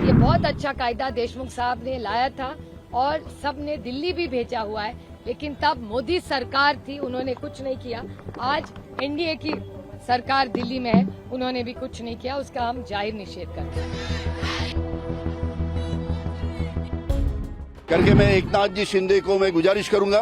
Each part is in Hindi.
ये बहुत अच्छा कायदा देशमुख साहब ने लाया था और सबने दिल्ली भी भेजा हुआ है, लेकिन तब मोदी सरकार थी, उन्होंने कुछ नहीं किया। आज एनडीए की सरकार दिल्ली में है, उन्होंने भी कुछ नहीं किया, उसका हम जाहिर निषेध करते हैं। करके मैं एकनाथ जी शिंदे को मैं गुजारिश करूंगा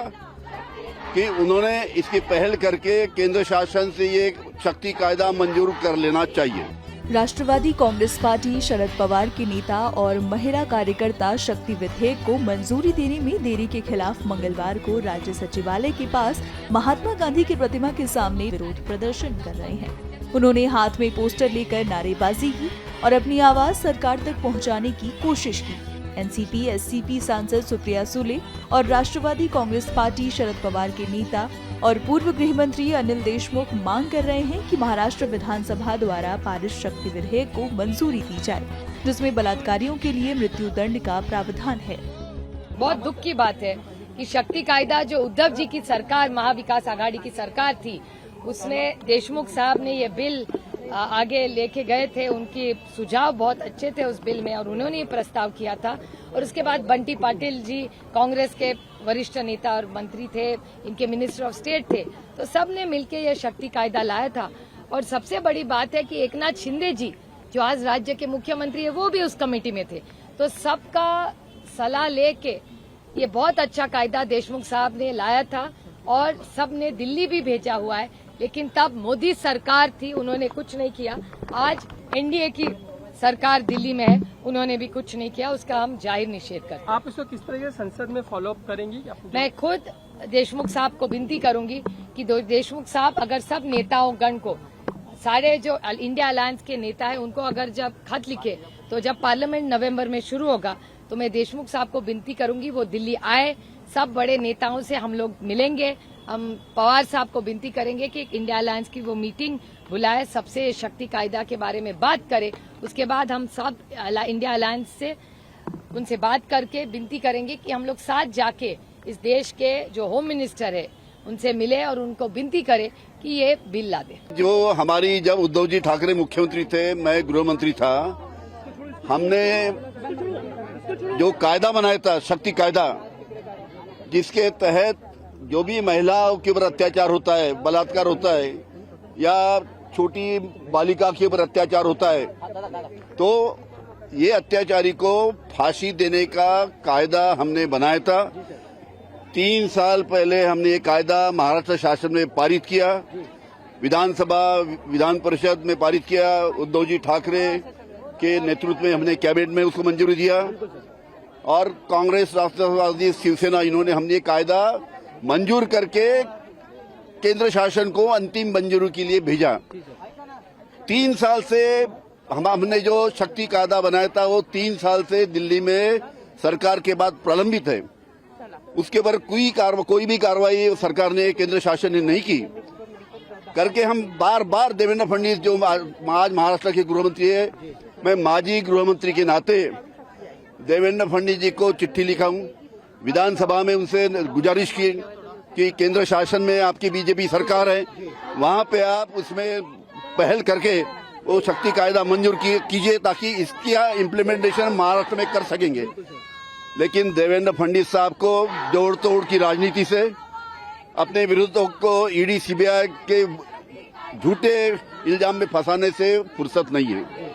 कि उन्होंने इसकी पहल करके केंद्र शासन से ये शक्ति कायदा मंजूर कर लेना चाहिए। राष्ट्रवादी कांग्रेस पार्टी शरद पवार के नेता और महिला कार्यकर्ता शक्ति विधेयक को मंजूरी देने में देरी के खिलाफ मंगलवार को राज्य सचिवालय के पास महात्मा गांधी की प्रतिमा के सामने विरोध प्रदर्शन कर रहे हैं। उन्होंने हाथ में पोस्टर लेकर नारेबाजी की और अपनी आवाज सरकार तक पहुंचाने की कोशिश की। एनसीपी एससीपी सांसद सुप्रिया सुले और राष्ट्रवादी कांग्रेस पार्टी शरद पवार के नेता और पूर्व गृह मंत्री अनिल देशमुख मांग कर रहे हैं कि महाराष्ट्र विधानसभा द्वारा पारित शक्ति विधेयक को मंजूरी दी जाए, जिसमें बलात्कारियों के लिए मृत्यु दंड का प्रावधान है। बहुत दुख की बात है कि शक्ति कायदा जो उद्धव जी की सरकार, महाविकास आघाड़ी की सरकार थी, उसने देशमुख साहब ने ये बिल आगे लेके गए थे। उनके सुझाव बहुत अच्छे थे उस बिल में और उन्होंने ये प्रस्ताव किया था। और उसके बाद बंटी पाटिल जी कांग्रेस के वरिष्ठ नेता और मंत्री थे, इनके मिनिस्टर ऑफ स्टेट थे, तो सब ने मिलकर यह शक्ति कायदा लाया था। और सबसे बड़ी बात है कि एकनाथ शिंदे जी जो आज राज्य के मुख्यमंत्री है, वो भी उस कमेटी में थे। तो सबका सलाह लेके ये बहुत अच्छा कायदा देशमुख साहब ने लाया था और सबने दिल्ली भी भेजा हुआ है, लेकिन तब मोदी सरकार थी, उन्होंने कुछ नहीं किया। आज एनडीए की सरकार दिल्ली में है, उन्होंने भी कुछ नहीं किया, उसका हम जाहिर निषेध करते हैं। आप इसको किस तरह से संसद में फॉलोअप करेंगी? मैं खुद देशमुख साहब को विनती करूंगी कि देशमुख साहब अगर सब नेताओं गण को, सारे जो इंडिया अलायंस के नेता है, उनको अगर जब खत लिखे तो जब पार्लियामेंट नवंबर में शुरू होगा तो मैं देशमुख साहब को विनती करूंगी वो दिल्ली आए, सब बड़े नेताओं से हम लोग मिलेंगे। हम पवार साहब को विनती करेंगे कि इंडिया अलायंस की वो मीटिंग बुलाए, सबसे शक्ति कायदा के बारे में बात करे। उसके बाद हम सब इंडिया अलायंस से उनसे बात करके विनती करेंगे कि हम लोग साथ जाके इस देश के जो होम मिनिस्टर है उनसे मिले और उनको विनती करे कि ये बिल ला दे। जो हमारी जब उद्धव जी ठाकरे मुख्यमंत्री थे, मैं गृह मंत्री था, हमने जो कायदा बनाया था शक्ति कायदा, जिसके तहत जो भी महिलाओं के ऊपर अत्याचार होता है, बलात्कार होता है या छोटी बालिका के ऊपर अत्याचार होता है, तो ये अत्याचारी को फांसी देने का कायदा हमने बनाया था। 3 साल पहले हमने ये कायदा महाराष्ट्र शासन में पारित किया, विधानसभा विधान परिषद में पारित किया। उद्धव जी ठाकरे के नेतृत्व में हमने कैबिनेट में उसको मंजूरी दिया और कांग्रेस, राष्ट्रवादी, शिवसेना, इन्होंने हमने ये कायदा मंजूर करके केंद्र शासन को अंतिम मंजूरी के लिए भेजा। 3 साल से हमने जो शक्ति कायदा बनाया था वो 3 साल से दिल्ली में सरकार के बाद प्रलंबित है। उसके ऊपर कोई भी कार्रवाई सरकार ने, केंद्र शासन ने नहीं की। करके हम बार बार देवेंद्र फडणवीस जो आज महाराष्ट्र के गृह मंत्री है, मैं माजी गृह मंत्री के नाते देवेंद्र फडणवीस जी को चिट्ठी लिखा हूं, विधानसभा में उनसे गुजारिश की कि केंद्र शासन में आपकी बीजेपी सरकार है, वहां पे आप उसमें पहल करके वो शक्ति कायदा मंजूर कीजिए ताकि इसकी इम्प्लीमेंटेशन महाराष्ट्र में कर सकेंगे। लेकिन देवेंद्र फडणवीस साहब को जोड़ तोड़ की राजनीति से, अपने विरोधियों को ईडी सीबीआई के झूठे इल्जाम में फंसाने से फुर्सत नहीं है।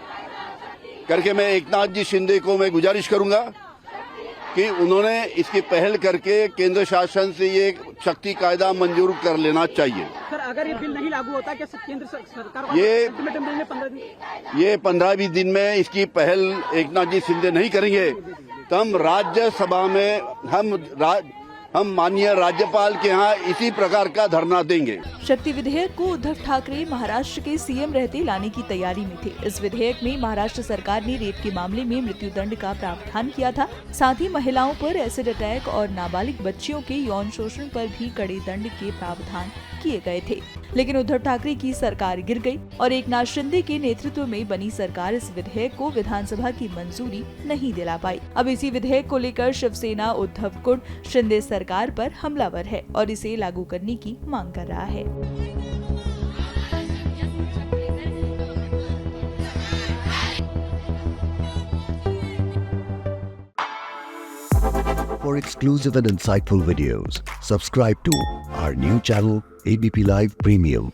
करके मैं एकनाथ जी शिंदे को मैं गुजारिश करूंगा कि उन्होंने इसकी पहल करके केंद्र शासन से ये शक्ति कायदा मंजूर कर लेना चाहिए। सर, अगर ये बिल नहीं लागू होता, क्या केंद्र सरकार ये 15-20 दिन में इसकी पहल एकनाथ जी शिंदे नहीं करेंगे तो हम राज्यसभा में हम माननीय राज्यपाल के यहाँ इसी प्रकार का धरना देंगे। शक्ति विधेयक को उद्धव ठाकरे महाराष्ट्र के सीएम रहते लाने की तैयारी में थे। इस विधेयक में महाराष्ट्र सरकार ने रेप के मामले में मृत्यु दंड का प्रावधान किया था। साथ ही महिलाओं पर एसिड अटैक और नाबालिग बच्चियों के यौन शोषण पर भी कड़े दंड के प्रावधान किए गए थे। लेकिन उद्धव ठाकरे की सरकार गिर गई और एकनाथ शिंदे के नेतृत्व में बनी सरकार इस विधेयक को विधानसभा की मंजूरी नहीं दिला पाई। अब इसी विधेयक को लेकर शिवसेना उद्धव गुट शिंदे सरकार पर हमलावर है और इसे लागू करने की मांग कर रहा है। For exclusive and insightful videos, subscribe to our new channel ABP Live Premium.